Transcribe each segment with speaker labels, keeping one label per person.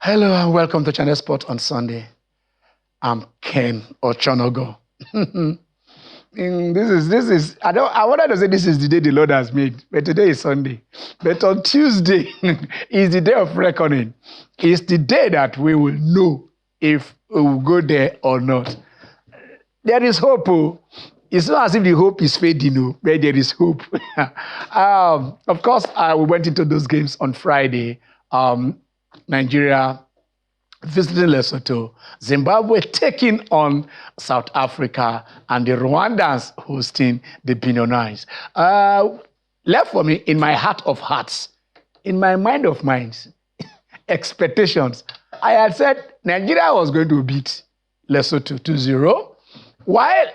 Speaker 1: Hello and welcome to Channel Sport on Sunday. I'm Ken Ochonogo. I wanted to say this is the day the Lord has made, but today is Sunday. But on Tuesday is the day of reckoning. It's the day that we will know if we will go there or not. There is hope. It's not as if the hope is fading, but there is hope. Of course, we went into those games on Friday. Nigeria visiting Lesotho, Zimbabwe taking on South Africa, and the Rwandans hosting the Beninites. Left for me, in my heart of hearts, in my mind of minds, expectations, I had said Nigeria was going to beat Lesotho 2-0, while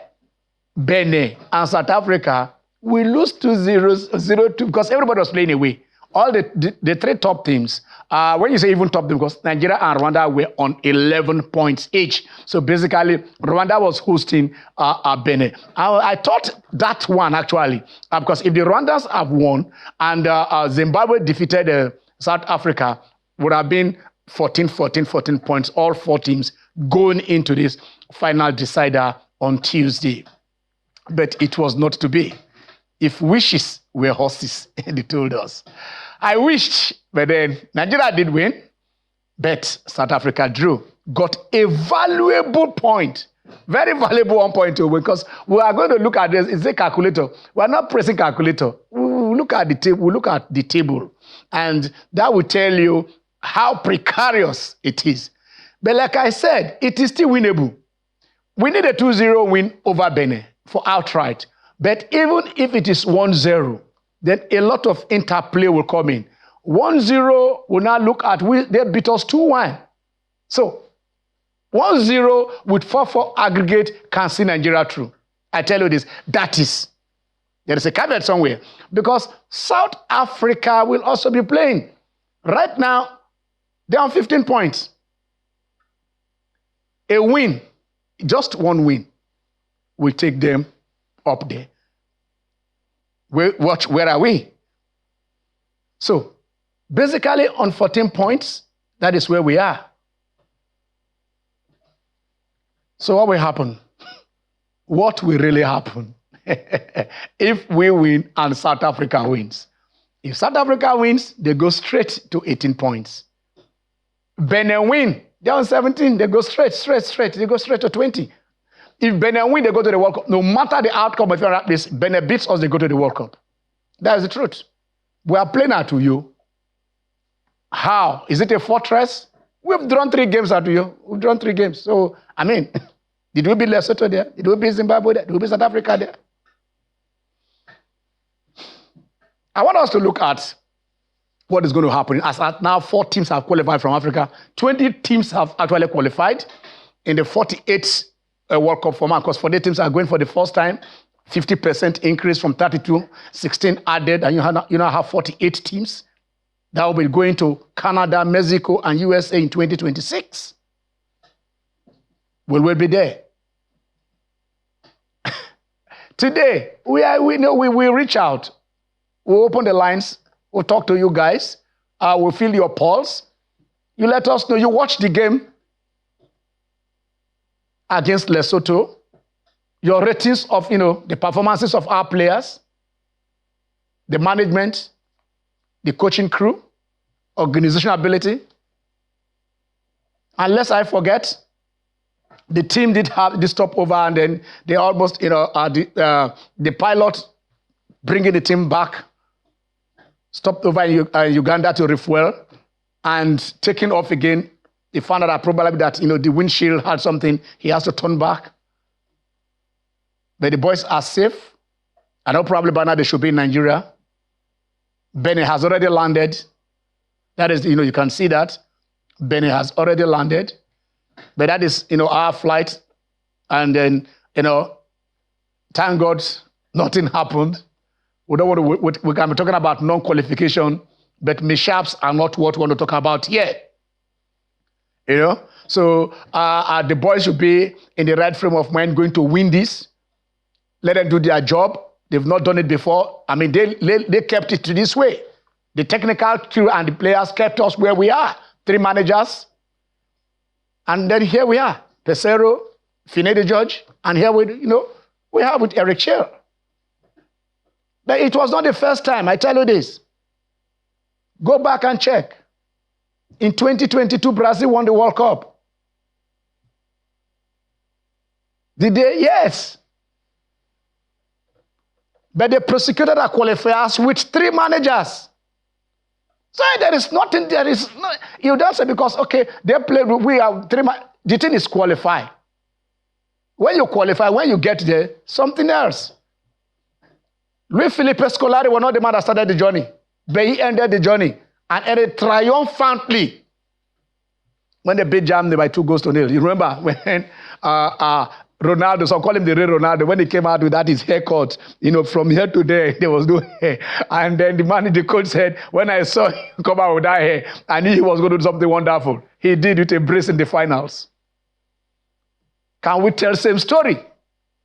Speaker 1: Benin and South Africa will lose 2-0, 0-2, because everybody was playing away. All the three top teams, when you say even top teams, because Nigeria and Rwanda were on 11 points each. So basically, Rwanda was hosting Benin. I thought that one, actually, because if the Rwandans have won and Zimbabwe defeated South Africa, would have been 14 points, all four teams going into this final decider on Tuesday. But it was not to be. If wishes were horses, they told us. I wished, but then Nigeria did win, but South Africa drew. Got a valuable point, very valuable 1 point, because we are going to look at this. It's a calculator. We are not pressing calculator. We look at the table. We look at the table, and that will tell you how precarious it is. But like I said, it is still winnable. We need a 2-0 win over Benin for outright. But even if it is 1-0, then a lot of interplay will come in. 1-0 will now look at, they beat us 2-1. So 1-0 with 4-4 aggregate can see Nigeria through. I tell you this, there is a caveat somewhere, because South Africa will also be playing. Right now, they're on 15 points. A win, just one win, will take them up there. Where are we? So, basically on 14 points, that is where we are. So what will happen? What will really happen if we win and South Africa wins? If South Africa wins, they go straight to 18 points. Benin win, they're on 17, they go straight. They go straight to 20. If Benin win, they go to the World Cup. No matter the outcome of this, Benin beats us, they go to the World Cup. That is the truth. We are playing at you. How? Is it a fortress? We've drawn 3 games at you. We've drawn 3 games. So, I mean, did we beat Lesotho there? Did we beat Zimbabwe there? Did we beat South Africa there? I want us to look at what is going to happen. As at now, 4 teams have qualified from Africa. 20 teams have actually qualified in the 48th World Cup format, because 48 teams are going for the first time. 50% increase from 32, 16 added, and you now have 48 teams that will be going to Canada, Mexico, and USA in 2026. Will we be there? Today, we reach out. We'll open the lines. We'll talk to you guys. We'll feel your pulse. You let us know. You watch the game against Lesotho, your ratings of, the performances of our players, the management, the coaching crew, organizational ability. Unless I forget, the team did have this stopover, and then they almost, the pilot bringing the team back, stopped over in Uganda to refuel, and taking off again. They found out probably that, the windshield had something. He has to turn back. But the boys are safe. I know probably by now they should be in Nigeria. Benin has already landed. That is, you can see that. Benin has already landed. But that is, our flight. And then, thank God nothing happened. We can be talking about non-qualification, but mishaps are not what we want to talk about here. So the boys should be in the right frame of mind, going to win this. Let them do their job. They've not done it before. I mean, they kept it this way. The technical crew and the players kept us where we are. 3 managers, And then here we are, Pesero, Finede George, and here we have with Eric Shell. But it was not the first time, I tell you this. Go back and check. In 2022, Brazil won the World Cup. Did they? Yes. But they prosecuted our qualifiers with 3 managers. So there is nothing, you don't say because, okay, they played, we have 3 the thing is qualify. When you qualify, when you get there, something else. Luis Felipe Scolari was not the man that started the journey, but he ended the journey and ended triumphantly when they beat Germany by 2-0. You remember when Ronaldo, some call him the real Ronaldo, when he came out with that, his haircut, from here to there, there was no hair. And then the coach said, when I saw him come out with that hair, I knew he was going to do something wonderful. He did with a brace in the finals. Can we tell the same story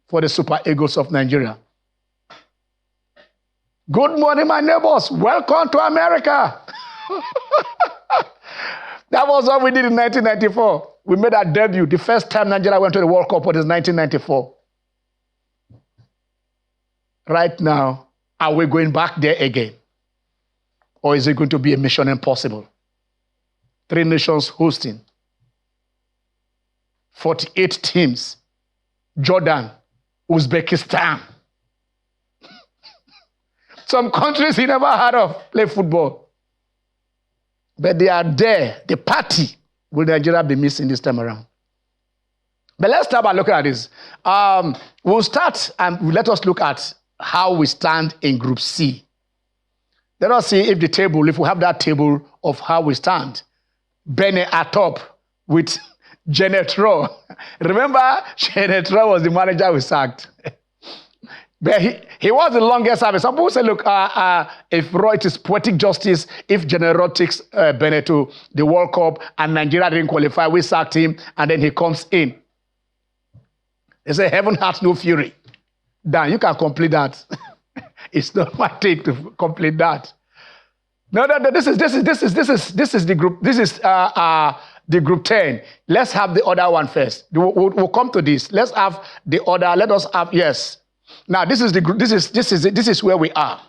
Speaker 1: for the Super Eagles of Nigeria? Good morning, my neighbors. Welcome to America. That was what we did in 1994. We made our debut. The first time Nigeria went to the World Cup was 1994. Right now, are we going back there again? Or is it going to be a mission impossible? 3 nations hosting. 48 teams. Jordan, Uzbekistan. Some countries he never heard of play football. But they are there. The party will Nigeria be missing this time around. But let's start by looking at this. We'll start and let us look at how we stand in Group C. Let us see if we have that table of how we stand. Benin at top with Janet Rowe. Remember, Janet Rowe was the manager we sacked. But he was the longest service. Some people say, look, if it is poetic justice, if Janet Rowe takes Benin to the World Cup and Nigeria didn't qualify, we sacked him, and then he comes in. They say, heaven has no fury. Dan, you can complete that. It's not my thing to complete that. No, this is the group. This is the group 10. Let's have the other one first. We'll come to this. Let's have the other. Let us have yes. Now this is the group. This is where we are.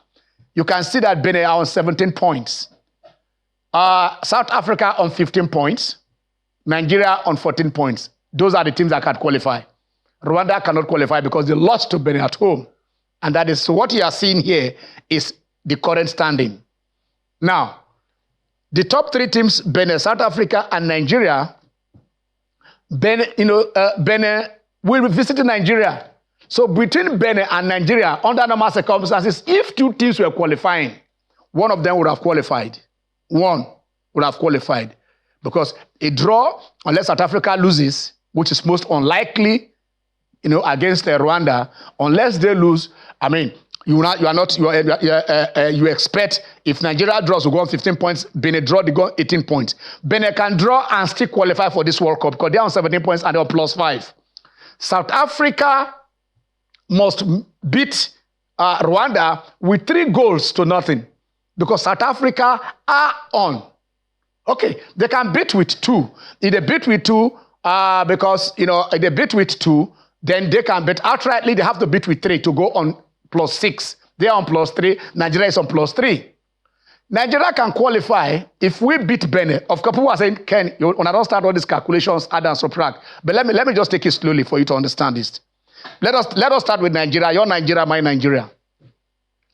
Speaker 1: You can see that Benin are on 17 points. South Africa on 15 points. Nigeria on 14 points. Those are the teams that can qualify. Rwanda cannot qualify because they lost to Benin at home. And that is, so what you are seeing here is the current standing. Now, the top 3 teams, Benin, South Africa, and Nigeria, Benin will be visiting Nigeria. So between Benin and Nigeria, under normal circumstances, if 2 teams were qualifying, one of them would have qualified. One would have qualified. Because a draw, unless South Africa loses, which is most unlikely, against Rwanda, unless they lose, you expect if Nigeria draws, we go on 15 points, Benin draw, they go on 18 points. Benin can draw and still qualify for this World Cup because they're on 17 points and they're on +5. South Africa must beat Rwanda with 3-0 because South Africa are on. Okay, they can beat with 2. If they beat with 2, if they beat with 2, then they can bet outrightly. They have to beat with 3 to go on +6. They are on +3. Nigeria is on +3. Nigeria can qualify if we beat Benin. Of course, people are saying, Ken, when I don't start all these calculations, add and subtract. But let me just take it slowly for you to understand this. Let us start with Nigeria. Your Nigeria, my Nigeria.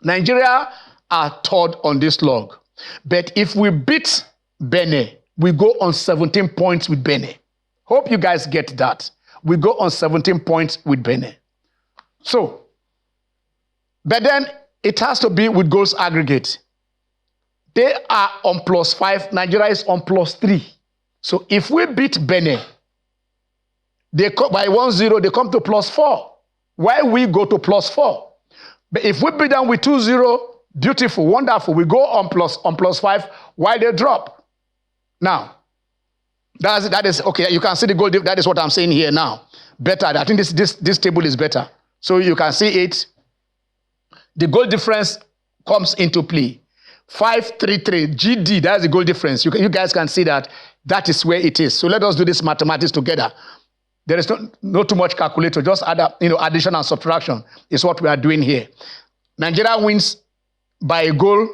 Speaker 1: Nigeria are 3rd on this log. But if we beat Benin, we go on 17 points with Benin. Hope you guys get that. We go on 17 points with Benin. So, but then it has to be with goals aggregate. They are on +5. Nigeria is on +3. So if we beat Benin, they by 1-0, they come to +4. While we go to +4. But if we beat them with 2-0, beautiful, wonderful. We go on +5 while they drop. Now, that is okay. You can see the goal. That is what I'm saying here now. Better. I think this table is better. So you can see it. The goal difference comes into play. 533 GD. That's the goal difference. You guys can see that. That is where it is. So let us do this mathematics together. There is not too much calculator. Just add up, addition and subtraction is what we are doing here. Nigeria wins by a goal.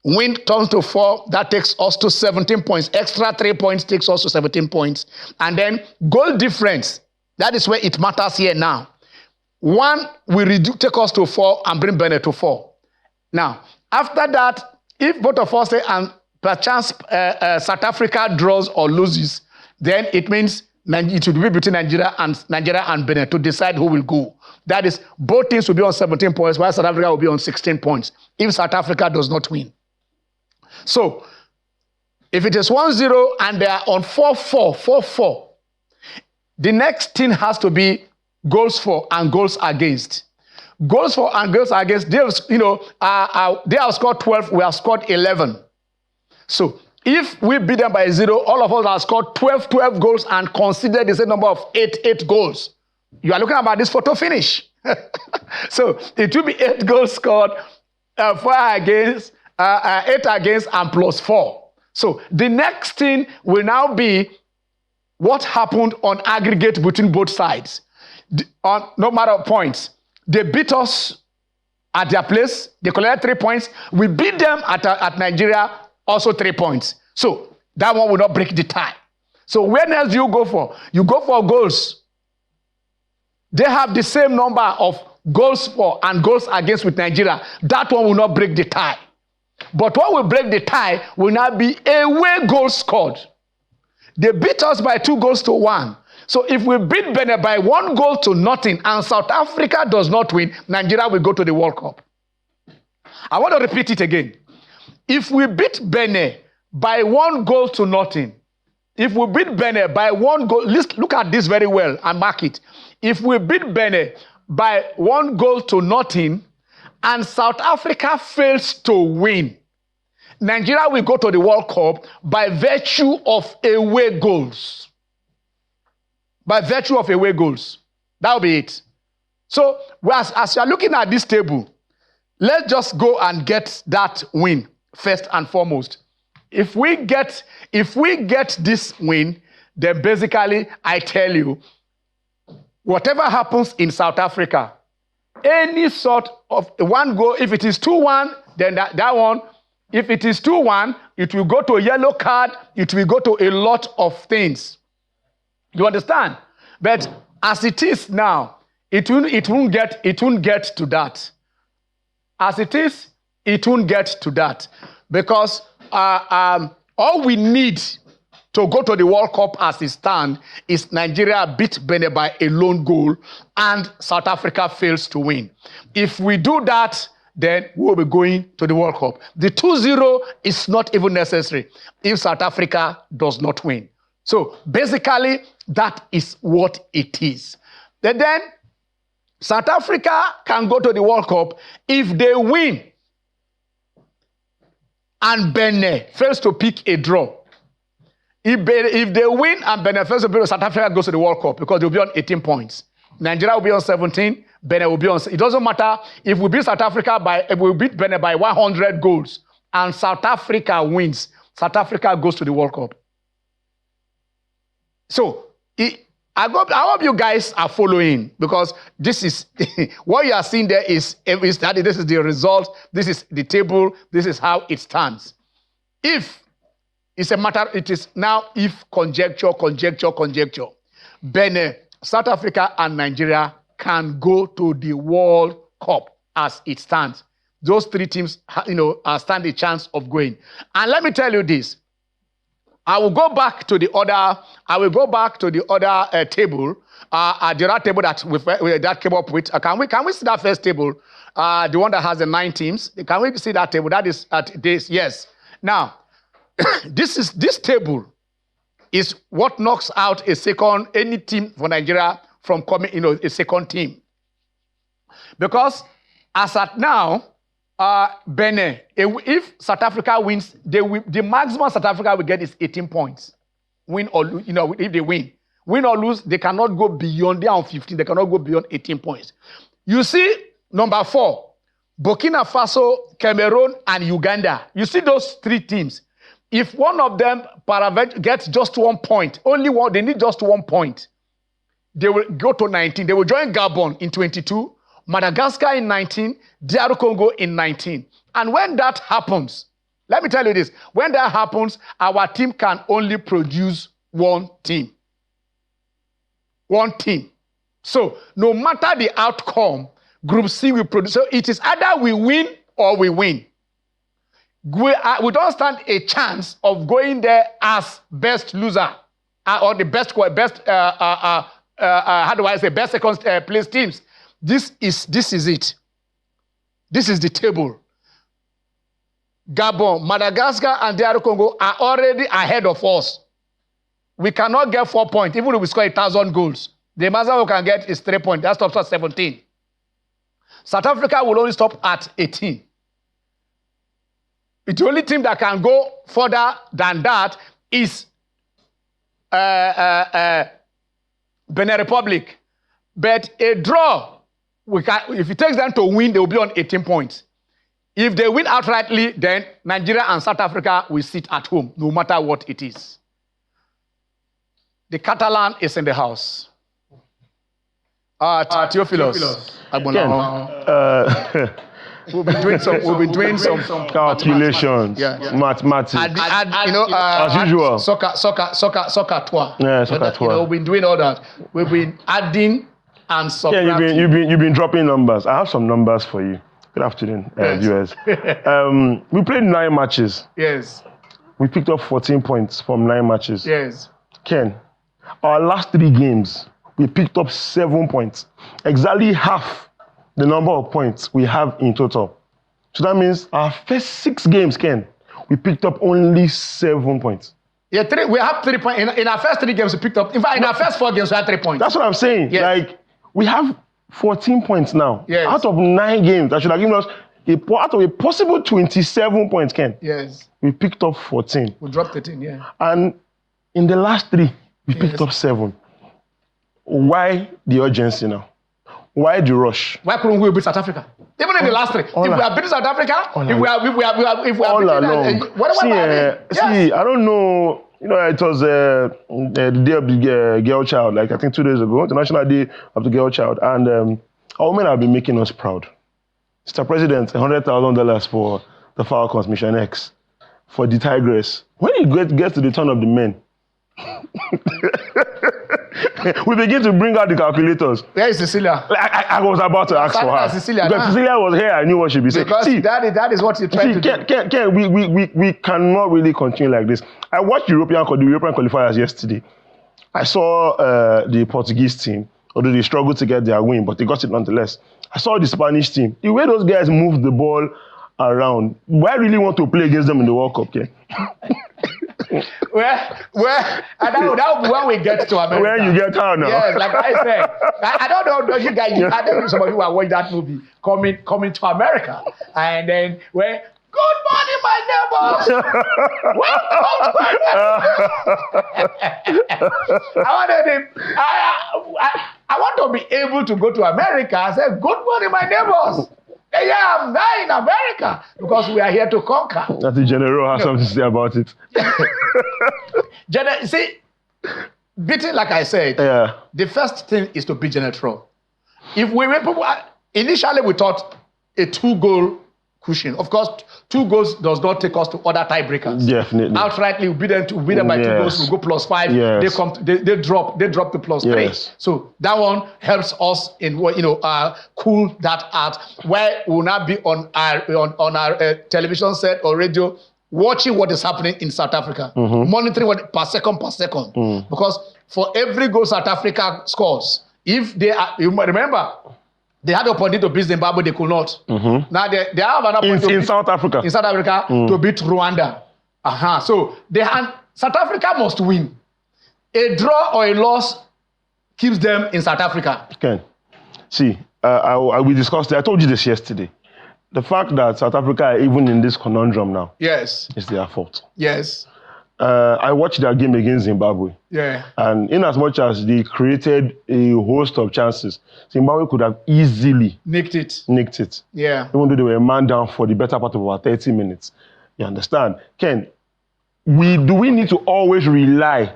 Speaker 1: Win turns to 4. That takes us to 17 points. Extra 3 points takes us to 17 points. And then goal difference. That is where it matters here now. 1 will take us to 4 and bring Benin to 4. Now, after that, if both of us say and perchance South Africa draws or loses, then it means it will be between Nigeria and Benin to decide who will go. That is, both teams will be on 17 points, while South Africa will be on 16 points if South Africa does not win. So, if it is 1-0 and they are on 4-4, the next thing has to be goals for and goals against. Goals for and goals against, they have scored 12, we have scored 11. So, if we beat them by 0, all of us have scored 12 goals and considered the same number of 8 goals. You are looking about this photo finish. So, it will be 8 goals scored, 4 against, 8 against, and plus 4. So, the next thing will now be what happened on aggregate between both sides. On no matter points. They beat us at their place. They collected 3 points. We beat them at Nigeria, also 3 points. So that one will not break the tie. So when else do you go for? You go for goals. They have the same number of goals for and goals against with Nigeria. That one will not break the tie. But what will break the tie will not be away goals scored. They beat us by 2-1. So if we beat Benin by 1-0 and South Africa does not win, Nigeria will go to the World Cup. I want to repeat it again. If we beat Benin by 1-0, if we beat Benin by 1 goal, look at this very well and mark it. If we beat Benin by 1-0 and South Africa fails to win, Nigeria will go to the World Cup by virtue of away goals. By virtue of away goals. That will be it. So, as you are looking at this table, let's just go and get that win first and foremost. If we get this win, then basically, I tell you, whatever happens in South Africa, any sort of 1 goal, if it is 2-1, then that one, if it is 2-1, it will go to a yellow card, it will go to a lot of things. You understand? But as it is now, it won't get to that. As it is, it won't get to that. Because all we need to go to the World Cup as it stands is Nigeria beat Benin by a lone goal and South Africa fails to win. If we do that, then we will be going to the World Cup. The 2-0 is not even necessary if South Africa does not win. So basically, that is what it is. Then South Africa can go to the World Cup if they win and Benin fails to pick a draw. If they win and Benin fails to pick a draw, South Africa goes to the World Cup because they'll be on 18 points. Nigeria will be on 17, Benin will be on... It doesn't matter if we beat if we beat Benin by 100 goals and South Africa wins, South Africa goes to the World Cup. So, I hope you guys are following because this is what you are seeing there is that this is the result, this is the table, this is how it stands. If it's a matter, it is now if conjecture. Benin, South Africa, and Nigeria can go to the World Cup as it stands. Those 3 teams, stand a chance of going. And let me tell you this. I will go back to the other table, the other table that came up with. Can we see that first table, the one that has the 9 teams? Can we see that table? That is at this. Yes. Now, this table is what knocks out any team for Nigeria from coming, a second team. Because as at now, Benin, if South Africa wins, the maximum South Africa will get is 18 points. Win or lose, if they win or lose, they cannot go beyond. They are on 15. They cannot go beyond 18 points. You see, number 4, Burkina Faso, Cameroon, and Uganda. You see those 3 teams. If one of them gets just 1 point, only one, they need just 1 point, they will go to 19. They will join Gabon in 22, Madagascar in 19, DR Congo in 19. And when that happens, let me tell you this, when that happens, our team can only produce 1 team. 1 team. So no matter the outcome, Group C will produce. So it is either we win or we win. We don't stand a chance of going there as best loser or the best how do I say, best second place teams. This is it. This is the table. Gabon, Madagascar, and DR Congo are already ahead of us. We cannot get 4 points, even if we score 1,000 goals. The maximum we can get is 3 points. That stops at 17. South Africa will only stop at 18. The only team that can go further than that is Benin Republic. But a draw, if it takes them to win, they will be on 18 points. If they win outrightly, then Nigeria and South Africa will sit at home, no matter what it is. The Catalan is in the house. Theophilus. We'll be doing some
Speaker 2: calculations, mathematics. As usual.
Speaker 1: Soccer tour.
Speaker 2: Yeah, soccer tour.
Speaker 1: We've been doing all that. We've been adding and subtracting.
Speaker 2: Yeah, you've been dropping numbers. I have some numbers for you. Good afternoon, viewers. We played 9 matches.
Speaker 1: Yes.
Speaker 2: We picked up 14 points from 9 matches.
Speaker 1: Yes.
Speaker 2: Ken, our last 3 games, we picked up 7 points. Exactly half the number of points we have in total. So that means our first 6 games, Ken, we picked up only 7 points.
Speaker 1: Yeah, we have 3 points. In our first 3 games, we picked up. In fact, in our first 4 games, we had 3 points.
Speaker 2: That's what I'm saying.
Speaker 1: Yes.
Speaker 2: Like, we have 14 points now.
Speaker 1: Yes.
Speaker 2: Out of 9 games, that should have given us out of a possible 27 points, Ken.
Speaker 1: Yes.
Speaker 2: We picked up 14.
Speaker 1: We dropped 13, yeah.
Speaker 2: And in the last 3, we picked up 7. Why the urgency now? Why the rush?
Speaker 1: Why couldn't we beat South Africa? Even in the last 3. If we are beating South Africa, if we are beating
Speaker 2: see, I don't know. You know, it was the day of the girl child, like I think 2 days ago, the National Day of the Girl Child. And our women have been making us proud. Mr. President, $100,000 for the Falcons, Mission X, for the Tigress. When it gets to the turn of the men, we begin to bring out the calculators.
Speaker 1: Where is Cecilia?
Speaker 2: I was about to ask for her.
Speaker 1: Cecilia,
Speaker 2: because Cecilia was here, I knew what she'd be saying.
Speaker 1: Because that is what you try to do.
Speaker 2: We cannot really continue like this. I watched the European qualifiers yesterday. I saw the Portuguese team, although they struggled to get their win, but they got it nonetheless. I saw the Spanish team. The way those guys move the ball around, do I really want to play against them in the World Cup? Yeah?
Speaker 1: And that will be when we get to America.
Speaker 2: Where you get her now.
Speaker 1: Yes, like I said. I don't know you guys, I don't know some of you who watched that movie, coming to America. And then, good morning, my neighbors. Welcome to America. I want to be able to go to America and say, good morning, my neighbors. Yeah, I'm there in America because we are here to conquer.
Speaker 2: That the general has something to say about it.
Speaker 1: See, beating, like I said, the first thing is to beat General. If we were people, initially we thought a 2-goal cushion. Of course, 2 goals does not take us to other tiebreakers.
Speaker 2: Definitely.
Speaker 1: Outrightly, we beat them by 2 goals, we go +5.
Speaker 2: Yes.
Speaker 1: They drop to +3.
Speaker 2: Yes.
Speaker 1: So that one helps us in cool that out. Where we will not be on our television set or radio watching what is happening in South Africa, monitoring what per second. Because for every goal South Africa scores, if they are, you remember. They had the opportunity to beat Zimbabwe, they could not. Now they have an opportunity
Speaker 2: in South Africa.
Speaker 1: In South Africa to beat Rwanda. So South Africa must win. A draw or a loss keeps them in South Africa.
Speaker 2: Okay. See, we discussed it. I told you this yesterday. The fact that South Africa are even in this conundrum now.
Speaker 1: Yes.
Speaker 2: Is their fault.
Speaker 1: Yes.
Speaker 2: I watched their game against Zimbabwe.
Speaker 1: Yeah.
Speaker 2: And in as much as they created a host of chances, Zimbabwe could have easily
Speaker 1: nicked it. Yeah.
Speaker 2: Even though they were a man down for the better part of about 30 minutes. You understand? Ken, do we need to always rely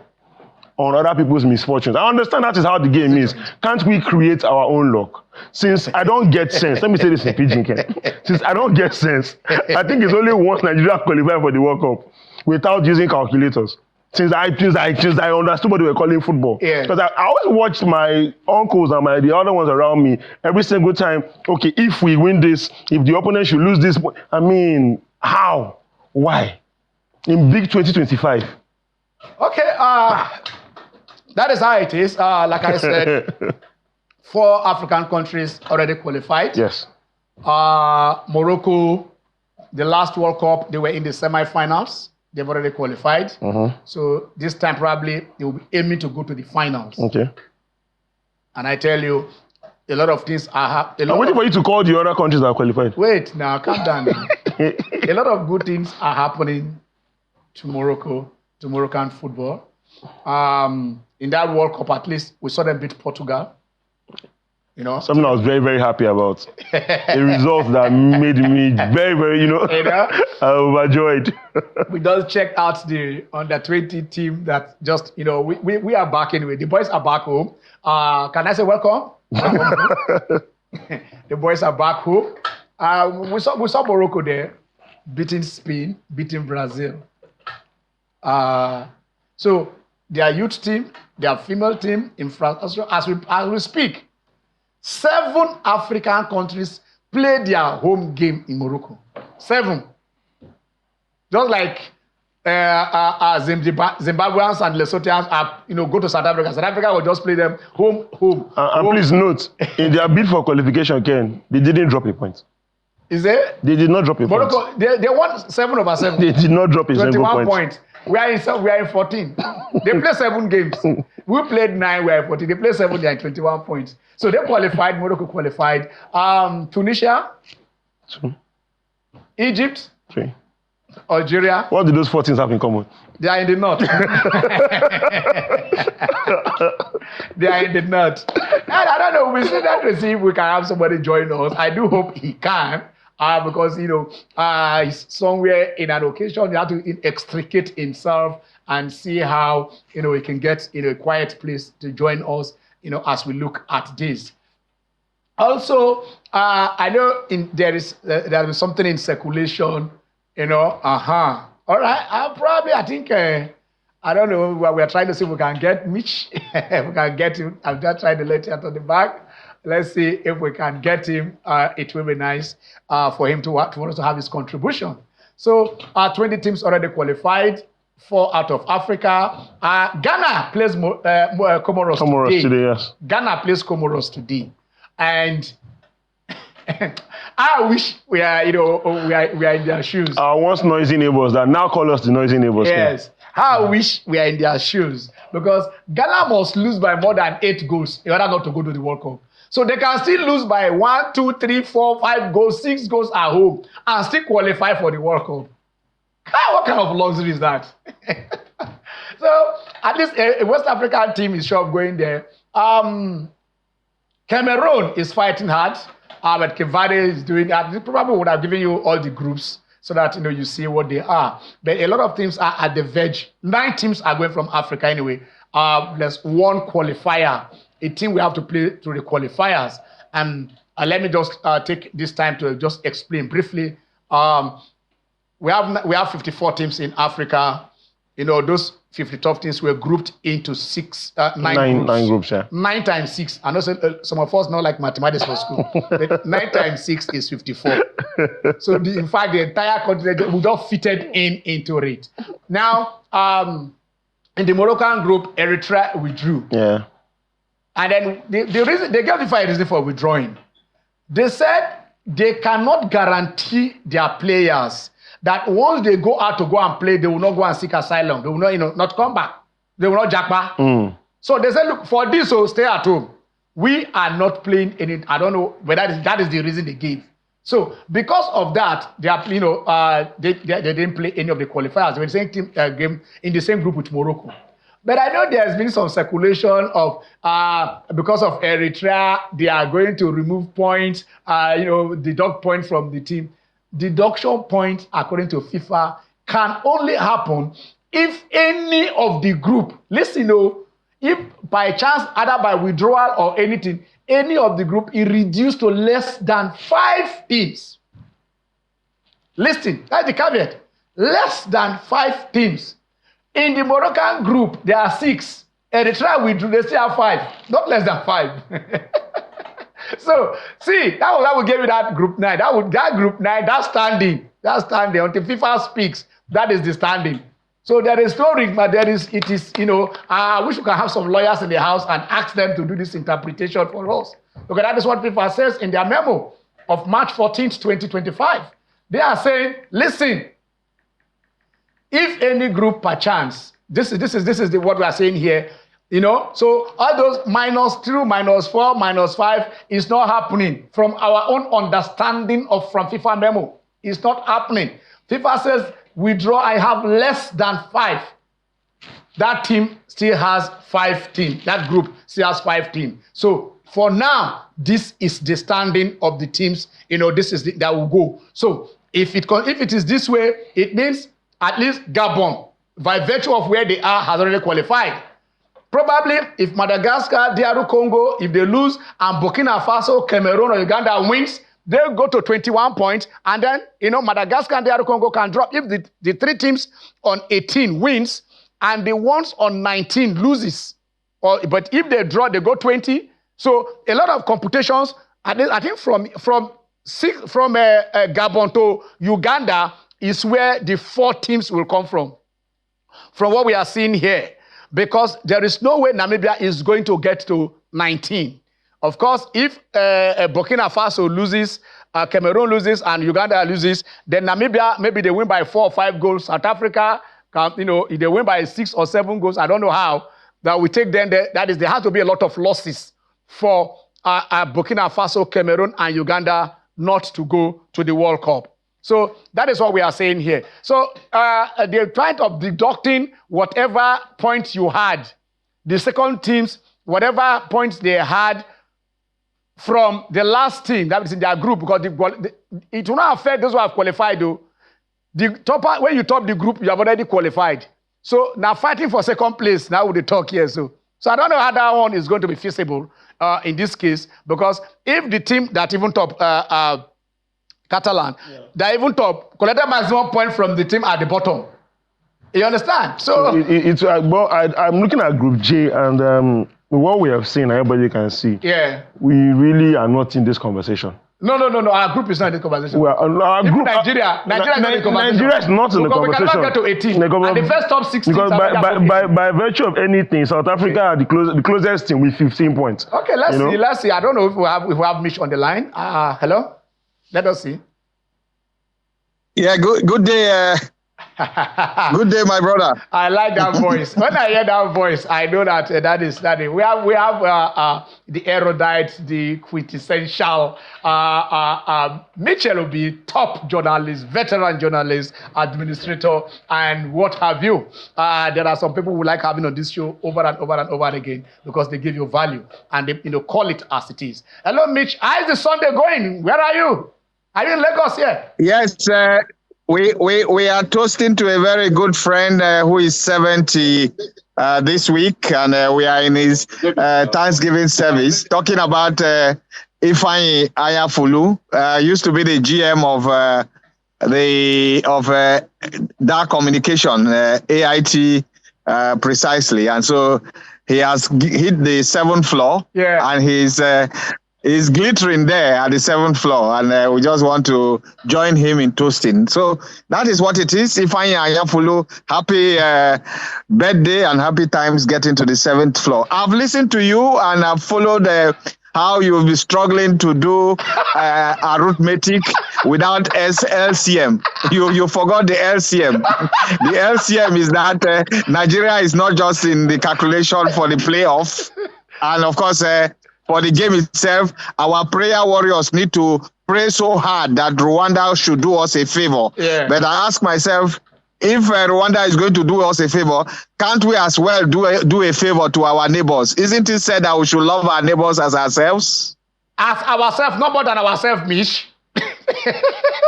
Speaker 2: on other people's misfortunes? I understand that is how the game is. Can't we create our own luck? Since I don't get sense, let me say this in pidgin, Ken. Since I don't get sense, I think it's only once Nigeria qualified for the World Cup without using calculators. Since I understood what they were calling football. Because I always watched my uncles and the other ones around me every single time. Okay, if we win this, if the opponent should lose this, I mean, how? Why? In big 2025.
Speaker 1: Okay, that is how it is. Like I said, 4 African countries already qualified.
Speaker 2: Yes.
Speaker 1: Morocco, the last World Cup, they were in the semi-finals. They've already qualified. So this time probably they will be aiming to go to the finals.
Speaker 2: Okay.
Speaker 1: And I tell you, a lot of things are happening.
Speaker 2: I'm waiting for you to call the other countries that are qualified.
Speaker 1: Wait, now calm down. Now. A lot of good things are happening to Morocco, to Moroccan football. In that World Cup, at least, we saw them beat Portugal. You know,
Speaker 2: something I was very, very happy about. A result that made me very, very, overjoyed.
Speaker 1: We just checked out the under-20 team that just, we are back anyway. The boys are back home. Can I say welcome? The boys are back home. We saw Morocco there, beating Spain, beating Brazil. So their youth team, their female team in France, as we speak, 7 African countries play their home game in Morocco. 7. Just like Zimbabweans and Lesothians go to South Africa. South Africa will just play them home.
Speaker 2: And please note, in their bid for qualification, Ken, they didn't drop a point.
Speaker 1: Is it?
Speaker 2: They did not drop a point.
Speaker 1: Morocco, they won 7/7.
Speaker 2: They did not drop a single point.
Speaker 1: 21 points. We are in 14. They play 7 games. We played 9, we are in 14. They play 7, they are in 21 points. So they qualified, Morocco qualified. Tunisia,
Speaker 2: 2.
Speaker 1: Egypt,
Speaker 2: 3.
Speaker 1: Algeria.
Speaker 2: What do those 4 teams have in common?
Speaker 1: They are in the north. They are in the north. I don't know, we still have to see if we can have somebody join us. I do hope he can. Because, he's somewhere in an occasion, you have to extricate himself and see how, he can get in a quiet place to join us, as we look at this. Also, I know there is something in circulation, All right, I think, I don't know, we're trying to see if we can get Mitch. If we can get him, I'm just trying to let you out of the back. Let's see if we can get him. It will be nice for him to have his contribution. So 20 teams already qualified, 4 out of Africa. Ghana plays Comoros
Speaker 2: today. Yes.
Speaker 1: Ghana plays Comoros today, and I wish we are in their shoes.
Speaker 2: Our once noisy neighbors that now call us the noisy neighbors.
Speaker 1: Yes. I wish we are in their shoes, because Ghana must lose by more than 8 goals in order not to go to the World Cup. So they can still lose by 1, 2, 3, 4, 5 goals, 6 goals at home, and still qualify for the World Cup. What kind of luxury is that? So at least a West African team is sure of going there. Cameroon is fighting hard, but Kevade is doing that. They probably would have given you all the groups so that you see what they are. But a lot of teams are at the verge. 9 teams are going from Africa anyway. There's 1 qualifier. A team we have to play through the qualifiers. And let me just take this time to just explain briefly. We have 54 teams in Africa. Those 52 teams were grouped into 9
Speaker 2: groups. Yeah.
Speaker 1: 9 times 6. I know some of us know like mathematics for school. But 9 times 6 is 54. So in fact, the entire continent we just fitted into it. Now, in the Moroccan group, Eritrea withdrew.
Speaker 2: Yeah.
Speaker 1: And then the reason they gave the reason for withdrawing. They said they cannot guarantee their players that once they go out to go and play, they will not go and seek asylum. They will not, not come back. They will not jack back. So they said, look, for this, so stay at home. We are not playing any. I don't know whether that is the reason they gave. So because of that, they are, they didn't play any of the qualifiers. They were the same team game in the same group with Morocco. But I know there's been some speculation of because of Eritrea, they are going to remove points, deduct points from the team. Deduction points, according to FIFA, can only happen if any of the group, listen, if by chance, either by withdrawal or anything, any of the group is reduced to less than 5 teams. Listen, that's the caveat. Less than 5 teams. In the Moroccan group, there are 6. Eritrea withdrew, they still have 5. Not less than 5. So, see, that will give you that group 9. That group 9, that's standing. That's standing. Until FIFA speaks, that is the standing. So there is no ring, but I wish we could have some lawyers in the house and ask them to do this interpretation for us. Because that is what FIFA says in their memo of March 14th, 2025. They are saying, listen, if any group perchance, this is what we are saying here, so all those -2, -4, -5 is not happening from our own understanding from FIFA memo. It's not happening. FIFA says, withdraw, I have less than 5. That team still has 5 teams. That group still has 5 teams. So for now, this is the standing of the teams. This is that will go. So if it is this way, it means at least Gabon, by virtue of where they are, has already qualified. Probably if Madagascar, DR Congo, if they lose, and Burkina Faso, Cameroon, or Uganda wins, they'll go to 21 points, and then, Madagascar and DR Congo can drop. If the 3 teams on 18 wins, and the ones on 19 loses, but if they draw, they go 20. So a lot of computations, I think from Gabon to Uganda is where the 4 teams will come from what we are seeing here. Because there is no way Namibia is going to get to 19. Of course, if Burkina Faso loses, Cameroon loses, and Uganda loses, then Namibia, maybe they win by 4 or 5 goals. South Africa, if they win by 6 or 7 goals, I don't know how, that we take them there. That is, there has to be a lot of losses for Burkina Faso, Cameroon, and Uganda not to go to the World Cup. So that is what we are saying here. So the point of deducting whatever points you had, the second teams, whatever points they had from the last team that is in their group, because it will not affect those who have qualified though. When you top the group, you have already qualified. So now fighting for second place, now with the talk here. So I don't know how that one is going to be feasible in this case, because if the team that even top Catalan, they even top collected maximum point from the team at the bottom. You understand? So
Speaker 2: I'm looking at Group J, and what we have seen, everybody can see.
Speaker 1: Yeah.
Speaker 2: We really are not in this conversation.
Speaker 1: No. Our group is not in this conversation.
Speaker 2: Well, our group,
Speaker 1: Nigeria is not in the conversation.
Speaker 2: Nigeria is not in the conversation.
Speaker 1: We cannot get to 18. And the first top 16.
Speaker 2: Because by virtue of anything, South Africa are the closest team with 15 points.
Speaker 1: Okay, let's see. I don't know if we have Mitch on the line. Hello? Let us see.
Speaker 3: Yeah, good day. Good day, my brother.
Speaker 1: I like that voice. When I hear that voice, I know that that is. We have the erudite, the quintessential Mitchell will be top journalist, veteran journalist, administrator, and what have you. There are some people who like having on this show over and over and over again because they give you value and they call it as it is. Hello, Mitch. How is the Sunday going? Where are you? Are you in Lagos here?
Speaker 3: Yes, we are toasting to a very good friend who is 70 this week, and we are in his Thanksgiving service talking about Ifeanyi Ayafulu, used to be the GM of Dark Communication, AIT precisely, and so he has hit the 7th floor, and he's glittering there at the 7th floor, and we just want to join him in toasting. So that is what it is. Ifeanyi Ayafulu, happy birthday and happy times getting to the 7th floor. I've listened to you and I've followed how you'll be struggling to do arithmetic without LCM. You forgot the LCM. The LCM is that Nigeria is not just in the calculation for the playoff, and of course, for the game itself, our prayer warriors need to pray so hard that Rwanda should do us a favor.
Speaker 1: Yeah.
Speaker 3: But I ask myself, if Rwanda is going to do us a favor, can't we as well do a favor to our neighbors? Isn't it said that we should love our neighbors as ourselves?
Speaker 1: As ourselves, not more than ourselves, Mish.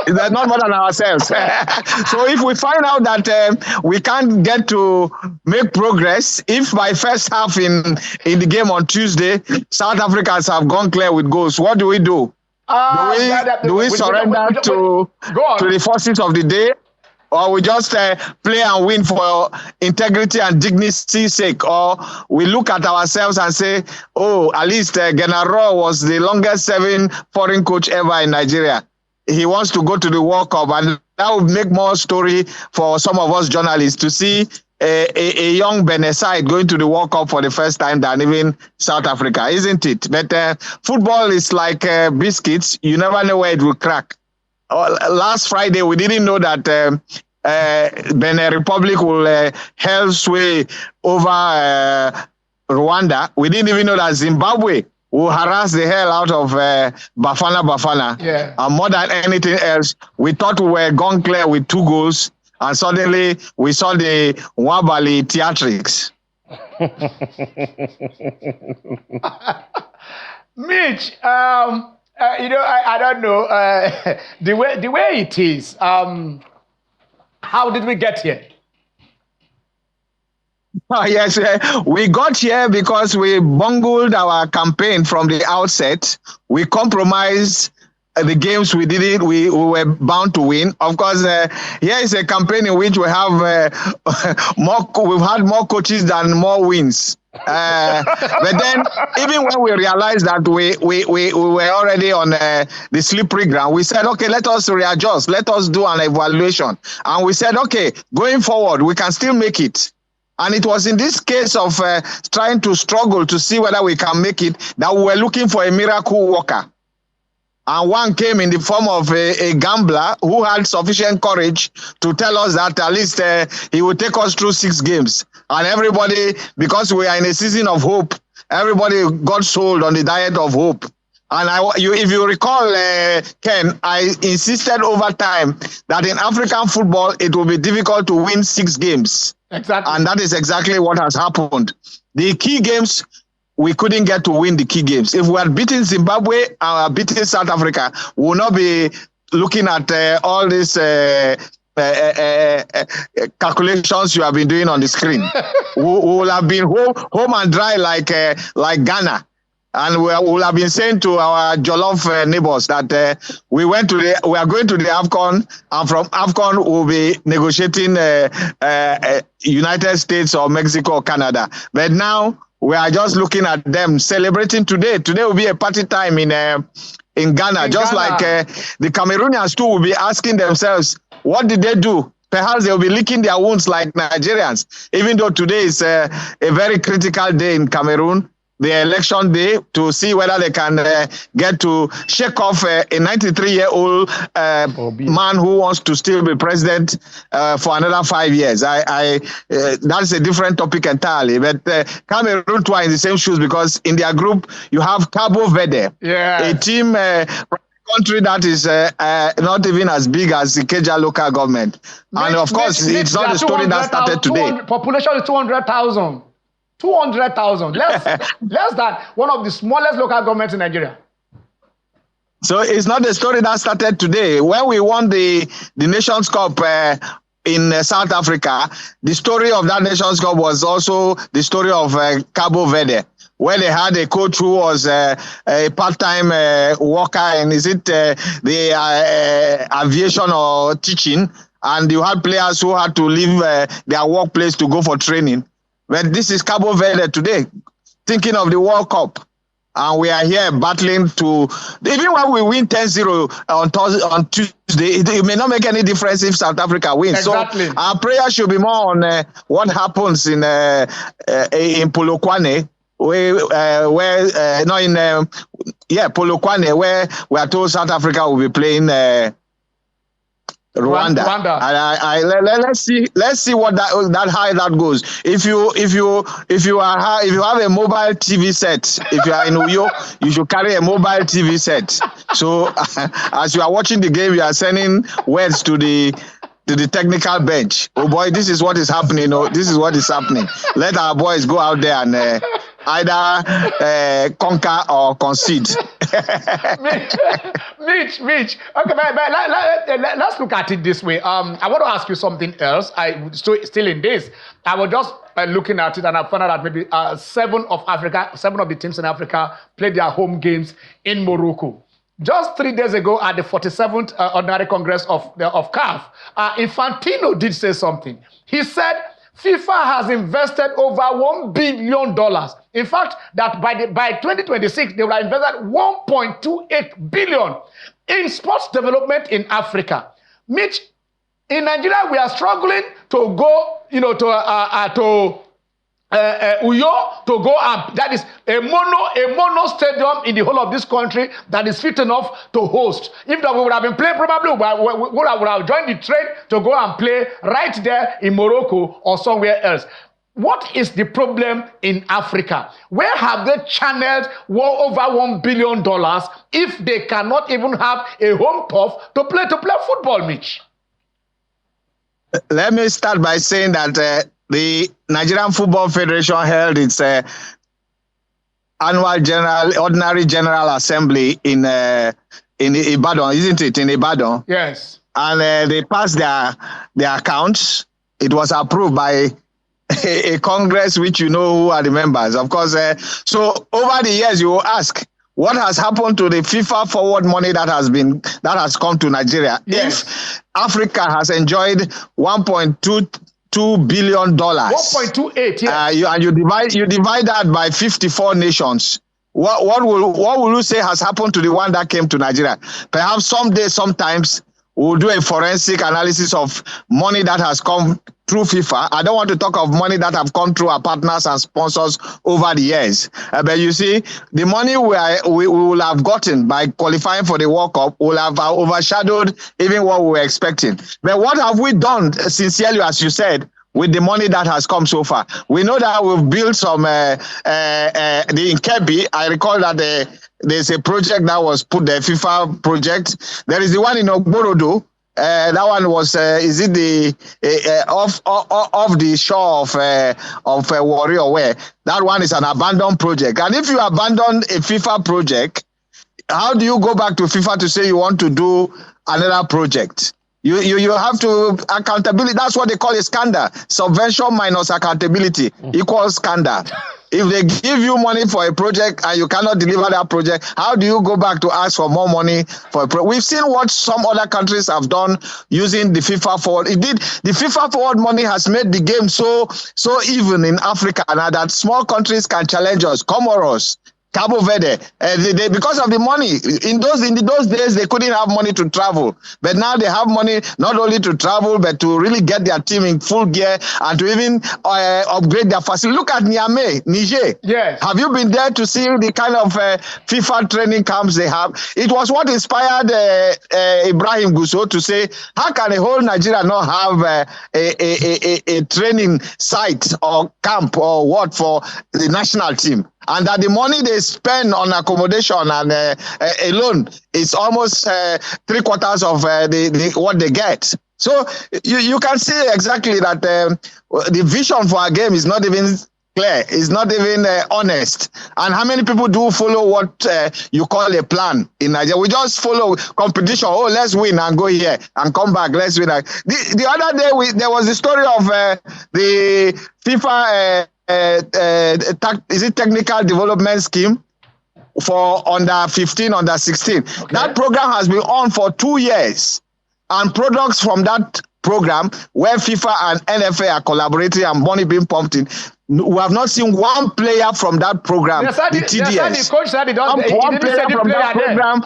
Speaker 3: That's not more than ourselves. So if we find out that we can't get to make progress, if by first half in the game on Tuesday, South Africans have gone clear with goals, what do we do? Do we surrender to the forces of the day? Or we just play and win for integrity and dignity's sake? Or we look at ourselves and say, oh, at least Genaro was the longest serving foreign coach ever in Nigeria. He wants to go to the World Cup, and that would make more story for some of us journalists to see a young Benin side going to the World Cup for the first time than even South Africa, isn't it? But football is like biscuits. You never know where it will crack. Last Friday, we didn't know that Benin Republic will hell sway over Rwanda. We didn't even know that Zimbabwe will harass the hell out of Bafana.
Speaker 1: Yeah.
Speaker 3: And more than anything else, we thought we were gone clear with 2 goals, and suddenly we saw the Nwabali theatrics.
Speaker 1: Mitch, I don't know the way it is. How did we get here?
Speaker 3: Oh, yes, we got here because we bungled our campaign from the outset. We compromised the games we were bound to win. Of course, here is a campaign in which we have we've had more coaches than more wins. But then, even when we realized that we were already on the slippery ground, we said, okay, let us readjust. Let us do an evaluation. And we said, okay, going forward, we can still make it. And it was in this case of trying to struggle to see whether we can make it that we were looking for a miracle worker. And one came in the form of a gambler who had sufficient courage to tell us that at least he would take us through 6 games. And everybody, because we are in a season of hope, everybody got sold on the diet of hope. And if you recall, Ken, I insisted over time that in African football, it will be difficult to win 6 games.
Speaker 1: Exactly.
Speaker 3: And that is exactly what has happened. The key games, we couldn't get to win the key games. If we had beaten Zimbabwe and beaten South Africa, we will not be looking at all these calculations you have been doing on the screen. we will have been home and dry like Ghana. And we will have been saying to our Jollof neighbors that we are going to the AFCON, and from AFCON we'll be negotiating United States or Mexico or Canada. But now we are just looking at them celebrating today. Today will be a party time in Ghana, just like the Cameroonians too will be asking themselves, what did they do? Perhaps they'll be licking their wounds like Nigerians, even though today is a very critical day in Cameroon, the election day, to see whether they can get to shake off a 93-year-old man who wants to still be president for another 5 years. That's a different topic entirely. But Cameroon too are in the same shoes, because in their group you have Cabo Verde, a team country that is not even as big as the Ikeja local government. And of course, it's not the story that started today.
Speaker 1: Population is 200,000. 200,000, less than one of the smallest local governments in Nigeria.
Speaker 3: So it's not the story that started today. When we won the Nations Cup in South Africa, the story of that Nations Cup was also the story of Cabo Verde, where they had a coach who was a part-time worker, and is it the aviation or teaching, and you had players who had to leave their workplace to go for training. But this is Cabo Verde today, thinking of the World Cup. And we are here battling to, even when we win 10-0 on Tuesday, it may not make any difference if South Africa wins.
Speaker 1: Exactly.
Speaker 3: So our prayer should be more on what happens in Polokwane, Polokwane, where we are told South Africa will be playing Rwanda. And let's see what that how that goes. If you have a mobile TV set, if you are in Uyo, you should carry a mobile TV set. So as you are watching the game, you are sending words to the technical bench. Oh boy, this is what is happening. Oh, this is what is happening. Let our boys go out there and either conquer or concede.
Speaker 1: Mitch. Okay, but let's look at it this way. I want to ask you something else. I still in this. I was just looking at it, and I found out that maybe 7 of the teams in Africa played their home games in Morocco. Just 3 days ago, at the 47th Ordinary Congress of CAF, Infantino did say something. He said FIFA has invested over $1 billion. In fact, that by 2026, they will have invested $1.28 billion in sports development in Africa. Mitch, in Nigeria, we are struggling to go, to Uyo to go up. That is a mono stadium in the whole of this country that is fit enough to host. If that we would have been playing, probably we would have joined the train to go and play right there in Morocco or somewhere else. What is the problem in Africa? Where have they channeled over $1 billion if they cannot even have a home turf to play football, Mitch?
Speaker 3: Let me start by saying that the Nigerian Football Federation held its annual ordinary general assembly in Ibadan, isn't it? In Ibadan.
Speaker 1: Yes.
Speaker 3: And they passed their accounts. It was approved by a Congress, which you know who are the members, of course. So over the years, you will ask, what has happened to the FIFA forward money that has come to Nigeria?
Speaker 1: Yes.
Speaker 3: If Africa has enjoyed $1.2 billion.
Speaker 1: 1.28, yes.
Speaker 3: You divide that by 54 nations. What will you say has happened to the one that came to Nigeria? Perhaps sometimes we'll do a forensic analysis of money that has come through FIFA. I don't want to talk of money that have come through our partners and sponsors over the years. But you see, the money we will have gotten by qualifying for the World Cup will have overshadowed even what we were expecting. But what have we done, sincerely, as you said, with the money that has come so far? We know that we've built some, in Kebbi, I recall that there's a project that was put, the FIFA project. There is the one in Ogborodo. That one was, is it the off the shore of Warrior Way? That one is an abandoned project. And if you abandon a FIFA project, how do you go back to FIFA to say you want to do another project? You have to accountability. That's what they call a scandal. Subvention minus accountability equals scandal. If they give you money for a project and you cannot deliver that project, how do you go back to ask for more money for a project? We've seen what some other countries have done using the FIFA forward. The FIFA forward money has made the game so even in Africa now that small countries can challenge us. Comoros, Cabo Verde, because of the money. In those days, they couldn't have money to travel. But now they have money not only to travel, but to really get their team in full gear and to even upgrade their facility. Look at Niamey, Niger.
Speaker 1: Yes.
Speaker 3: Have you been there to see the kind of FIFA training camps they have? It was what inspired Ibrahim Gusso to say, how can a whole Nigeria not have a training site or camp or what for the national team? And that the money they spend on accommodation and alone is almost 3/4 of what they get. So you can see exactly that the vision for our game is not even clear, is not even honest. And how many people do follow what you call a plan in Nigeria? We just follow competition. Oh, let's win and go here and come back. Let's win. The other day, there was the story of the FIFA. Is it technical development scheme for under 15, under 16? Okay. That program has been on for 2 years, and products from that program where FIFA and NFA are collaborating and money being pumped in, we have not seen one player from that program. The TDS.
Speaker 1: The coach said
Speaker 3: one player from that program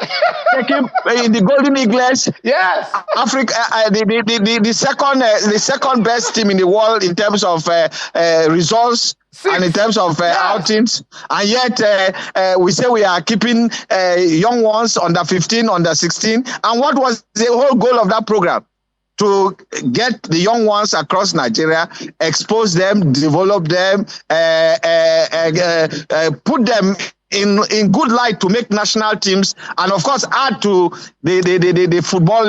Speaker 3: taking in the Golden Eagles.
Speaker 1: Yes,
Speaker 3: Africa, the second best team in the world in terms of results. And in terms of outings, and yet we say we are keeping young ones under 15, under 16. And what was the whole goal of that program? to get the young ones across Nigeria, expose them, develop them, put them in good light to make national teams, and of course add to the football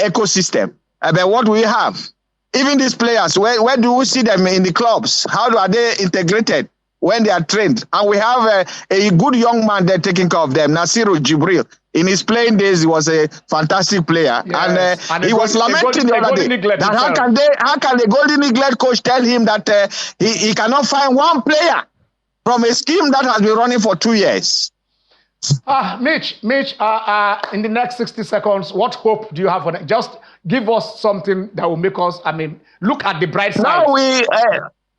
Speaker 3: ecosystem. But what we have, even these players, where do we see them in the clubs? How are they integrated when they are trained? And we have a good young man there taking care of them, Nasiru Jibril. In his playing days, he was a fantastic player, and he was lamenting the other day that how can the Golden Eaglet coach tell him that he cannot find one player from a scheme that has been running for 2 years.
Speaker 1: Mitch, in the next 60 seconds, what hope do you have for that? Just give us something that will make us, look at the bright side.
Speaker 3: Now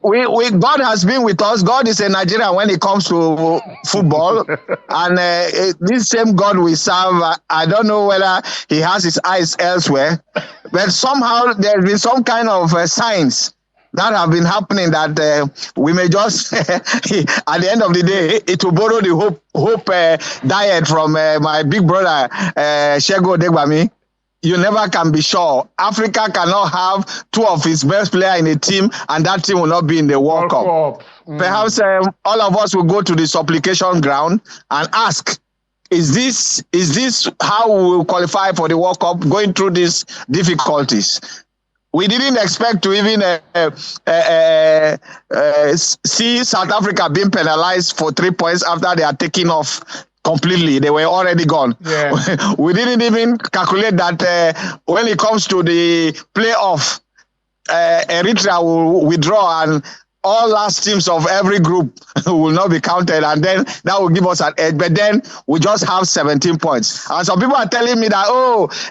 Speaker 3: God has been with us. God is a Nigerian when it comes to football. And this same God we serve, I don't know whether he has his eyes elsewhere, but somehow there's been some kind of signs that have been happening that we may just, at the end of the day, it will borrow the hope diet from my big brother, Shego Degbami. You never can be sure. Africa cannot have 2 of its best players in a team, and that team will not be in the World Cup. Perhaps all of us will go to the supplication ground and ask, is this how we will qualify for the World Cup, going through these difficulties? We didn't expect to even see South Africa being penalized for 3 points after they are taking off completely. They were already gone. Yeah. We didn't even calculate that when it comes to the playoff, Eritrea will withdraw and all last teams of every group will not be counted, and then that will give us an edge. But then we just have 17 points. And some people are telling me that,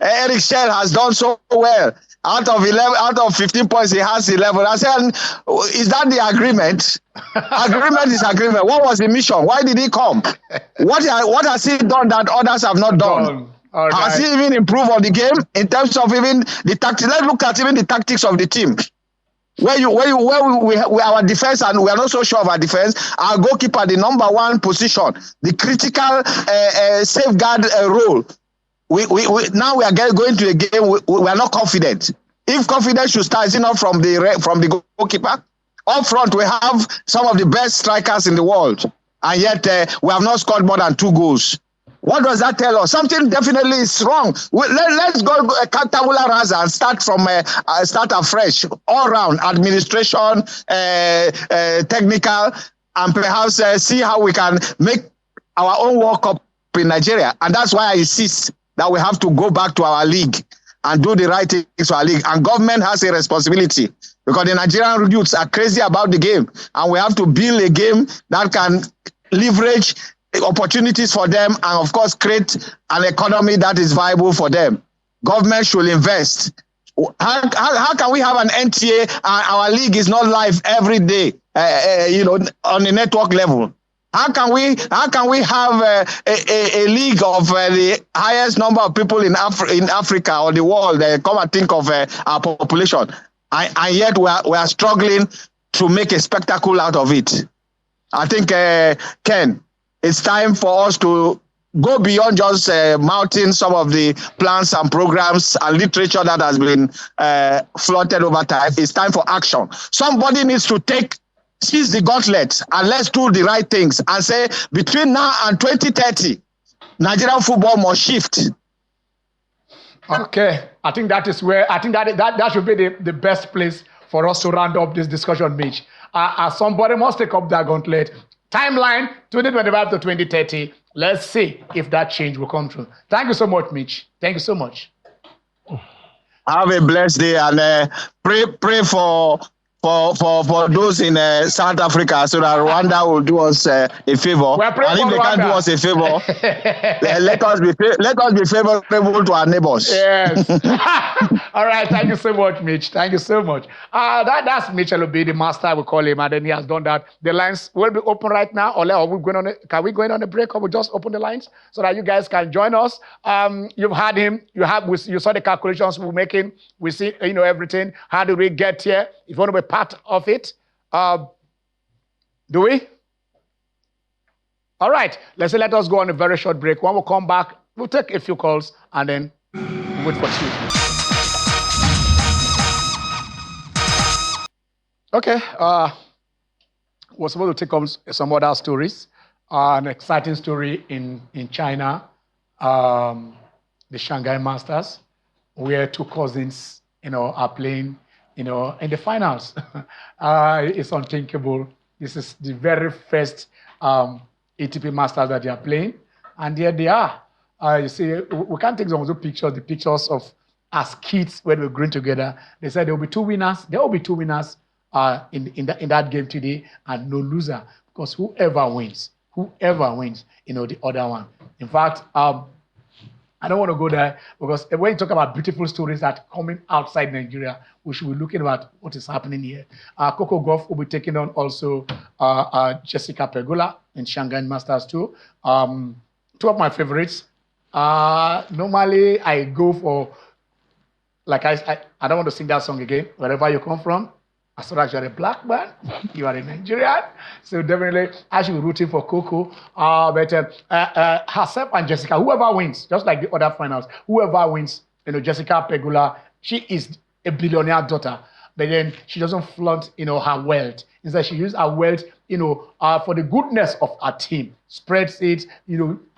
Speaker 3: Eric Shell has done so well. Out of 15 points, he has 11. I said, is that the agreement? Agreement is agreement. What was the mission? Why did he come? What has he done that others have not done? Right. Has he even improved on the game in terms of even the tactics? Let's look at even the tactics of the team. Where our defense, and we are not so sure of our defense, our goalkeeper, the number 1 position, the critical safeguard role. Now we are going to a game. We are not confident. If confidence should start, is it not from the goalkeeper? Up front, we have some of the best strikers in the world, and yet we have not scored more than 2 goals. What does that tell us? Something definitely is wrong. Let's go tabula rasa and start afresh, all round administration, technical, and perhaps see how we can make our own World Cup in Nigeria. And that's why I insist that we have to go back to our league and do the right things for our league. And government has a responsibility because the Nigerian youths are crazy about the game. And we have to build a game that can leverage opportunities for them and, of course, create an economy that is viable for them. Government should invest. How can we have an NTA and our league is not live every day, on a network level? How can we have a league of the highest number of people in Africa or the world? Come and think of our population, and yet we are struggling to make a spectacle out of it. I think, Ken, it's time for us to go beyond just mounting some of the plans and programs and literature that has been floated over time. It's time for action. Somebody needs to seize the gauntlet and let's do the right things and say between now and 2030, Nigerian football must shift.
Speaker 1: Okay, I think that is where that should be the best place for us to round up this discussion, Mitch. Somebody must take up that gauntlet. Timeline 2025 to 2030. Let's see if that change will come through. Thank you so much, Mitch. Thank you so much.
Speaker 3: Have a blessed day and pray for those in South Africa so that Rwanda will do us a favor. And if they can't do us a favor, let us be favorable to our neighbors.
Speaker 1: Yes. All right. Thank you so much, Mitch. Thank you so much. That's Mitch Elubi, the master, we call him, and then he has done that. The lines will be open right now. Or can we go in on a break, or we just open the lines so that you guys can join us? You've had him. You saw the calculations we're making. We see everything. How do we get here? If you want to be part of it, do we? All right. Let us go on a very short break. When we come back, we'll take a few calls and then wait for you. Okay. We're supposed to take on some other stories. An exciting story in China, the Shanghai Masters, where two cousins, are playing, in the finals. It's unthinkable. This is the very first ATP Masters that they are playing, and here they are. You see, we can't take some of the pictures of as kids when we were growing together. They said there will be two winners. There will be two winners in that game today, and no loser, because whoever wins, the other one. In fact, I don't want to go there because when you talk about beautiful stories that are coming outside Nigeria, we should be looking at what is happening here. Coco Gauff will be taking on also Jessica Pegula in Shanghai Masters too. Two of my favorites. Normally, I go for, like I don't want to sing that song again, wherever you come from. As long as you're a black man, you are a Nigerian. So definitely, I should be rooting for Coco. But herself and Jessica, whoever wins, just like the other finals, whoever wins, Jessica Pegula, she is a billionaire daughter. But then she doesn't flaunt, her wealth. Instead, she uses her wealth, for the goodness of her team. Spreads it,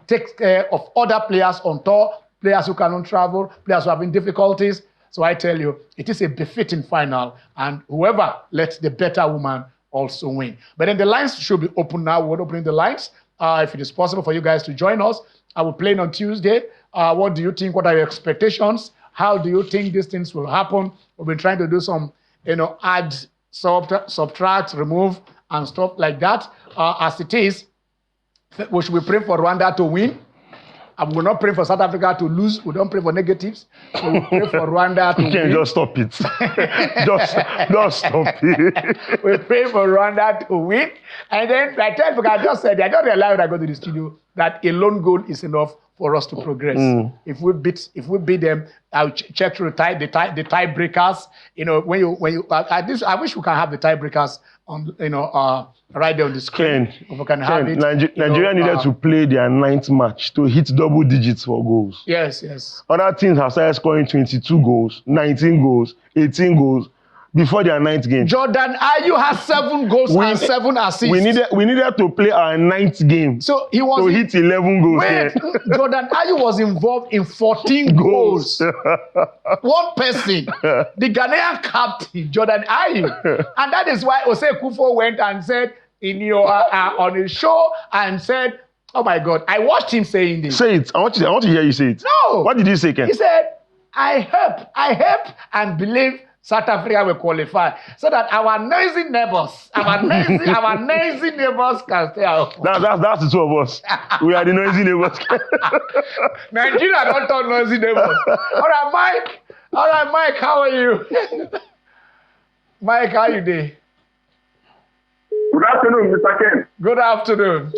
Speaker 1: takes care of other players on tour, players who cannot travel, players who are having difficulties. So I tell you, it is a befitting final, and whoever lets the better woman also win. But then the lines should be open now. We're opening the lines. If it is possible for you guys to join us, I will play on Tuesday. What do you think? What are your expectations? How do you think these things will happen? We've been trying to do some, add, subtract, remove, and stuff like that. As it is, we should be praying for Rwanda to win. And we're not praying for South Africa to lose. We don't pray for negatives. So we pray for Rwanda to win.
Speaker 2: Just stop it. just stop it.
Speaker 1: We pray for Rwanda to win. And then I tell people, I just said, I don't realize when I go to the studio that a lone goal is enough for us to progress. If we beat them, I'll check through the tiebreakers. I wish we can have the tiebreakers on, right there on the screen. If we can have it.
Speaker 2: Nigeria needed to play their 9th match to hit double digits for goals.
Speaker 1: Yes.
Speaker 2: Other teams have started scoring 22 goals, 19 goals, 18 goals before their 9th game.
Speaker 1: Jordan Ayew has 7 goals and 7 assists.
Speaker 2: We needed to play our 9th game.
Speaker 1: So he was
Speaker 2: to hit 11 goals.
Speaker 1: Wait, Jordan Ayew was involved in 14 goals. One person, the Ghanaian captain, Jordan Ayew. And that is why Osei Kufo went and said on his show and said, oh my God, I watched him saying this.
Speaker 2: Say it. I want to hear you say it.
Speaker 1: No.
Speaker 2: What did he say, Ken?
Speaker 1: He said, I hope and believe South Africa will qualify so that our noisy neighbors, our noisy neighbors can stay at home.
Speaker 2: That's the two of us. We are the noisy neighbors.
Speaker 1: Nigeria don't talk noisy neighbors. All right, Mike, how are you? Mike, how are you doing?
Speaker 4: Good afternoon, Mr. Ken.
Speaker 1: Good afternoon.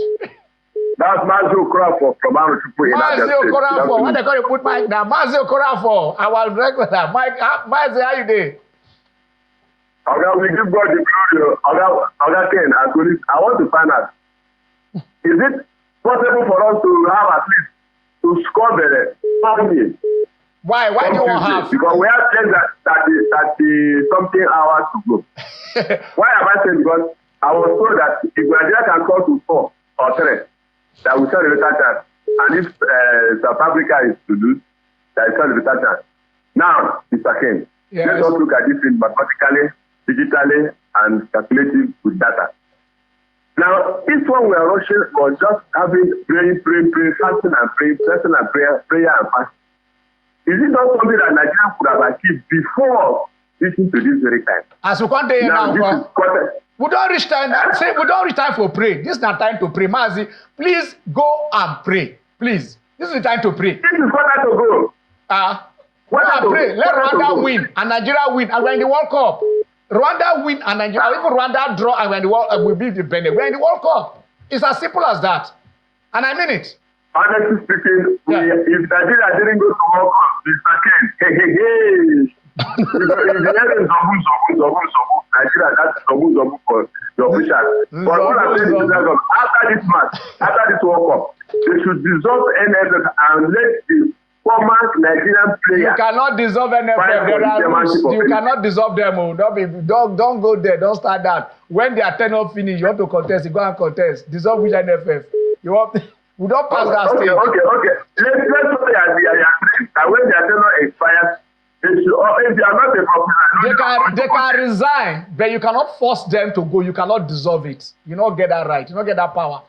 Speaker 4: That's Mazio Okorafor from Aruchupu.
Speaker 1: Mazio Okorafor. What they call you put Mike now? Mazio Okorafor. Our regular. Mike, Mazio, how you doing?
Speaker 4: Okay, we give God the glory. Okay, Ken, and police. I want to find out. Is it possible for us to have at least to score better?
Speaker 1: Why? Why do you want to have?
Speaker 4: Because we have played that something hours to go. Why am I saying? Because I was told that if Nigeria can score to 4 or 3, that we saw the better chance. And if South Africa is to lose, that is not the better chance. Now, Mr. Ken,
Speaker 1: yes.
Speaker 4: Let us look at this thing mathematically, digitally, and calculating with data. Now, this one we are rushing for just having praying, fasting and praying, fasting and prayer and fasting. Is it not something that Nigeria could have achieved before listening to this very time?
Speaker 1: As we can't do now, we don't reach time. We don't reach time for pray. This is not time to pray. Mazi, please go and pray. Please. This is the time to pray.
Speaker 4: This is what I have to go.
Speaker 1: Pray. Let Rwanda win and Nigeria win and we're in the World Cup. Rwanda win and Nigeria, even Rwanda draw and we're in the World Cup, we'll be independent. We're in the World Cup. It's as simple as that. And I mean it.
Speaker 4: Honestly speaking, if Nigeria didn't go to World Cup, Mr. Ken, hey. If the head is Nigeria, that's Zobu for the officials. But all I'm saying is that after this match, after this World Cup, they should dissolve NFF and let the former Nigerian player.
Speaker 1: You cannot dissolve NFF. There are rules. You cannot dissolve them. Don't go there. Don't start that. When their tenure finish, you want to contest. You go and contest. Dissolve which NFF. You want? We don't pass that stage.
Speaker 4: Okay. Let's say that when their tenure expires, if you are not a
Speaker 1: they can resign, but you cannot force them to go. You cannot dissolve it. You don't get that right. You don't get that power.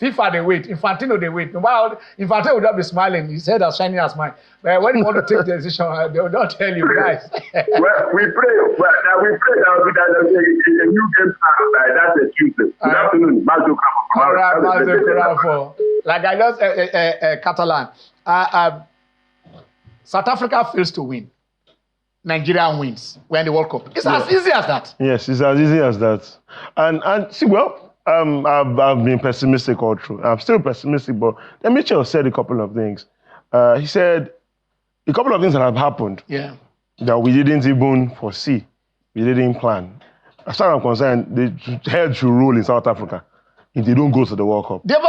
Speaker 1: FIFA, they wait. Infantino, they wait. Infantino will not be smiling. His head is shining as mine. But when you want to take the decision, they will not tell you, guys.
Speaker 4: Well, we pray that a new game starts. That's a Tuesday. Good afternoon, Mazo Krafo.
Speaker 1: All right, Mazo Krafo. Like I just, Catalan. South Africa fails to win. Nigeria wins. We're in the World Cup. It's as easy as that.
Speaker 2: Yes, it's as easy as that. And see, well, I've been pessimistic all through. I'm still pessimistic, but then Mitchell said a couple of things. He said a couple of things that have happened that we didn't even foresee. We didn't plan. As far as I'm concerned, the head should rule in South Africa if they don't go to the World Cup.
Speaker 1: I've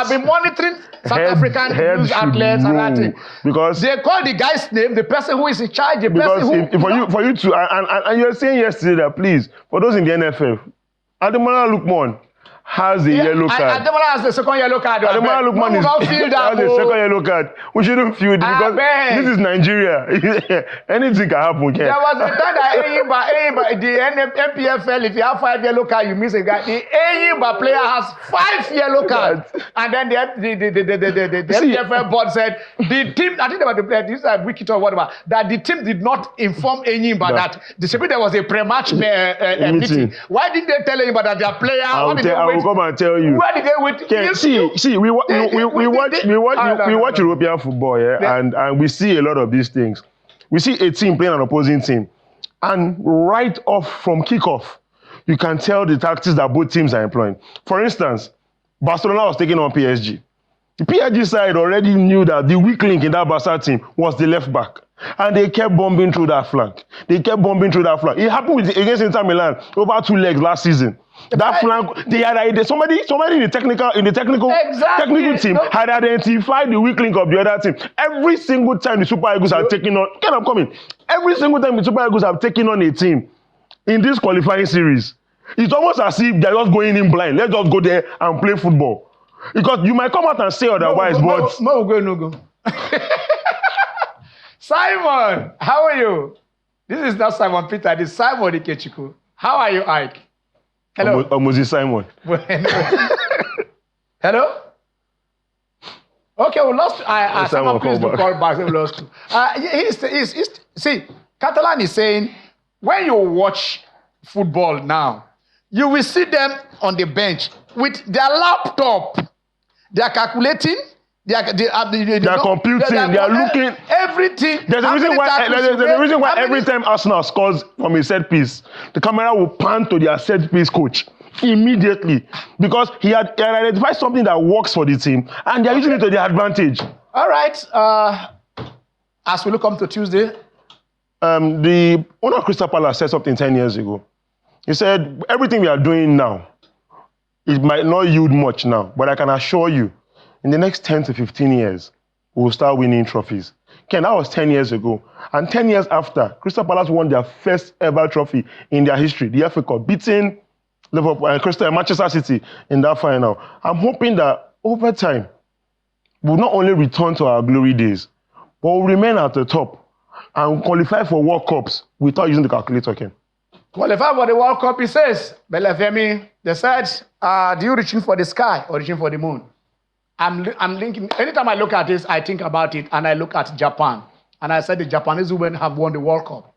Speaker 1: been monitoring South African news outlets and that thing.
Speaker 2: Because
Speaker 1: they call the guy's name, the person who is in charge, the person who...
Speaker 2: For you to, and you're saying yesterday that, please, for those in the NFF, Ademola Lookman has a yellow card.
Speaker 1: Ademola has the second yellow card.
Speaker 2: Ademola Lookman has the second yellow card. We shouldn't feel it because this is Nigeria. Anything can happen.
Speaker 1: There was a time that the MPFL, if you have 5 yellow cards, you miss a guy. The Eyimba player has 5 yellow cards. And then the MPFL board said, the team, I think they were the player, this is a wiki or whatever, that the team did not inform Eyimba that there was a pre-match meeting. Why didn't they tell Eyimba that their player...
Speaker 2: I will come and tell you.
Speaker 1: Where did they wait?
Speaker 2: See, we watch European football, and we see a lot of these things. We see a team playing an opposing team, and right off from kickoff, you can tell the tactics that both teams are employing. For instance, Barcelona was taking on PSG. The PSG side already knew that the weak link in that Barca team was the left back. And they kept bombing through that flank. It happened against Inter Milan over 2 legs last season. That flank, they had somebody in the technical team had identified the weak link of the other team. Every single time the Super Eagles have taken on, every single time the Super Eagles have taken on a team in this qualifying series, it's almost as if they're just going in blind. Let's just go there and play football. Because you might come out and say otherwise,
Speaker 1: no go. Simon, how are you? This is not Simon Peter, this is Simon Ikechukwu. How are you, Ike? Hello.
Speaker 2: Omozi Simon.
Speaker 1: Hello? Okay, we lost. Simon, please do call back. We lost. See, Catalan is saying, when you watch football now, you will see them on the bench with their laptop. They are calculating. They are
Speaker 2: computing. They are looking.
Speaker 1: Everything.
Speaker 2: There's a reason why every time Arsenal scores from a set piece, the camera will pan to their set piece coach immediately because he had identified something that works for the team and they're using it to their advantage.
Speaker 1: All right. As we look up to Tuesday,
Speaker 2: the owner of Crystal Palace said something 10 years ago. He said, everything we are doing now, it might not yield much now, but I can assure you, in the next 10 to 15 years, we will start winning trophies. Ken, that was 10 years ago. And 10 years after, Crystal Palace won their first ever trophy in their history, the FA Cup, beating Liverpool and Manchester City in that final. I'm hoping that over time, we'll not only return to our glory days, but we'll remain at the top and qualify for World Cups without using the calculator, Ken.
Speaker 1: Qualify for the World Cup, he says. Belafemi, they said, do you reaching for the sky or reaching for the moon? I'm linking, anytime I look at this, I think about it, and I look at Japan. And I said the Japanese women have won the World Cup,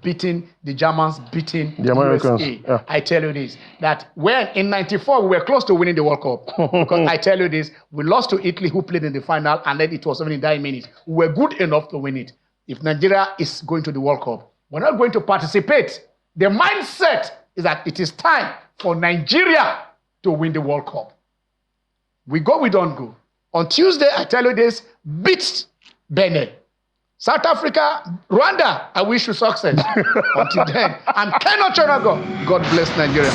Speaker 1: beating the Germans, beating the Americans. USA. Yeah. I tell you this, that when in 94, we were close to winning the World Cup. Because I tell you this, we lost to Italy, who played in the final, and then it was only 9 minutes. We were good enough to win it. If Nigeria is going to the World Cup, we're not going to participate. The mindset is that it is time for Nigeria to win the World Cup. We go, we don't go. On Tuesday, I tell you this, beat Benin. South Africa, Rwanda, I wish you success. Until then, I'm Ken Ochonago. God bless Nigeria.